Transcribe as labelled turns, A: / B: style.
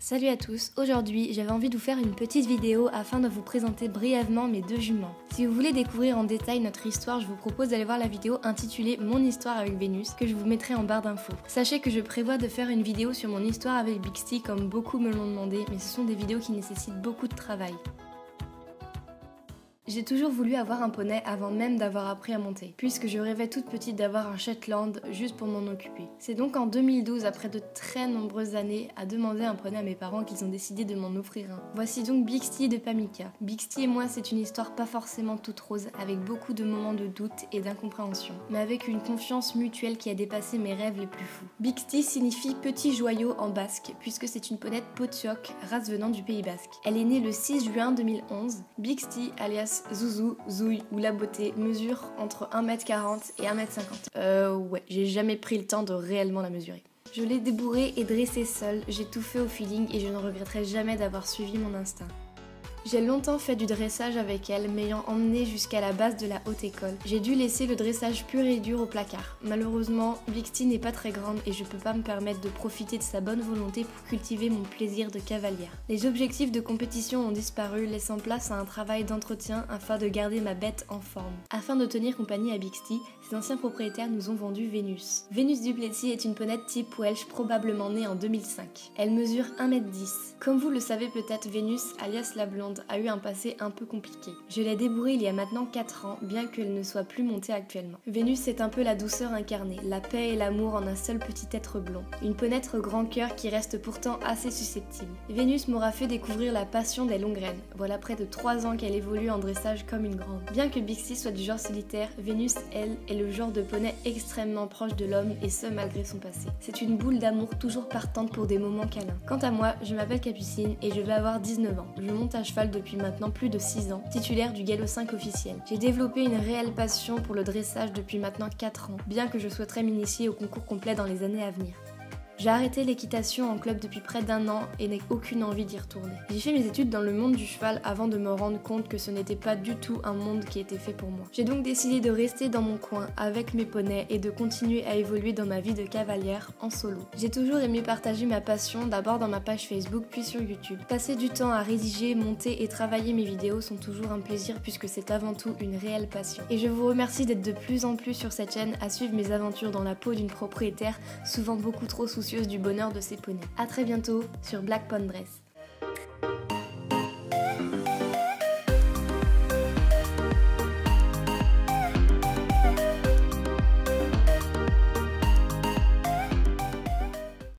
A: Salut à tous, aujourd'hui j'avais envie de vous faire une petite vidéo afin de vous présenter brièvement mes deux juments. Si vous voulez découvrir en détail notre histoire, je vous propose d'aller voir la vidéo intitulée Mon histoire avec Vénus que je vous mettrai en barre d'infos. Sachez que je prévois de faire une vidéo sur mon histoire avec Bixty comme beaucoup me l'ont demandé, mais ce sont des vidéos qui nécessitent beaucoup de travail. J'ai toujours voulu avoir un poney avant même d'avoir appris à monter, puisque je rêvais toute petite d'avoir un Shetland juste pour m'en occuper. C'est donc en 2012, après de très nombreuses années à demander un poney à mes parents, qu'ils ont décidé de m'en offrir un. Voici donc Bixty de Pamika. Bixty et moi, c'est une histoire pas forcément toute rose, avec beaucoup de moments de doute et d'incompréhension, mais avec une confiance mutuelle qui a dépassé mes rêves les plus fous. Bixty signifie petit joyau en basque, puisque c'est une ponette Potioc, race venant du Pays Basque. Elle est née le 6 juin 2011. Bixty, alias Zouzou, Zouille ou la beauté, mesure entre 1m40 et 1m50. Ouais, j'ai jamais pris le temps de réellement la mesurer. Je l'ai débourrée et dressée seule, j'ai tout fait au feeling et je ne regretterai jamais d'avoir suivi mon instinct. J'ai longtemps fait du dressage avec elle, m'ayant emmenée jusqu'à la base de la haute école. J'ai dû laisser le dressage pur et dur au placard. Malheureusement, Bixty n'est pas très grande et je peux pas me permettre de profiter de sa bonne volonté pour cultiver mon plaisir de cavalière. Les objectifs de compétition ont disparu, laissant place à un travail d'entretien afin de garder ma bête en forme. Afin de tenir compagnie à Bixty, ses anciens propriétaires nous ont vendu Vénus. Vénus du Plessis est une ponette type Welsh probablement née en 2005. Elle mesure 1m10. Comme vous le savez peut-être, Vénus, alias la blonde, a eu un passé un peu compliqué. Je l'ai débourrée il y a maintenant 4 ans, bien qu'elle ne soit plus montée actuellement. Vénus c'est un peu la douceur incarnée, la paix et l'amour en un seul petit être blond. Une ponette grand cœur qui reste pourtant assez susceptible. Vénus m'aura fait découvrir la passion des longues graines. Voilà près de 3 ans qu'elle évolue en dressage comme une grande. Bien que Bixty soit du genre solitaire, Vénus, elle, est le genre de poney extrêmement proche de l'homme et ce malgré son passé. C'est une boule d'amour toujours partante pour des moments câlins. Quant à moi, je m'appelle Capucine et je vais avoir 19 ans. Je monte à cheval depuis maintenant plus de 6 ans, titulaire du galop 5 officiel. J'ai développé une réelle passion pour le dressage depuis maintenant 4 ans, bien que je souhaiterais m'initier au concours complet dans les années à venir. J'ai arrêté l'équitation en club depuis près d'1 an et n'ai aucune envie d'y retourner. J'ai fait mes études dans le monde du cheval avant de me rendre compte que ce n'était pas du tout un monde qui était fait pour moi. J'ai donc décidé de rester dans mon coin avec mes poneys et de continuer à évoluer dans ma vie de cavalière en solo. J'ai toujours aimé partager ma passion, d'abord dans ma page Facebook puis sur YouTube. Passer du temps à rédiger, monter et travailler mes vidéos sont toujours un plaisir puisque c'est avant tout une réelle passion. Et je vous remercie d'être de plus en plus sur cette chaîne à suivre mes aventures dans la peau d'une propriétaire souvent beaucoup trop soucieuse du bonheur de ses poneys. A très bientôt sur Black Pond Dress.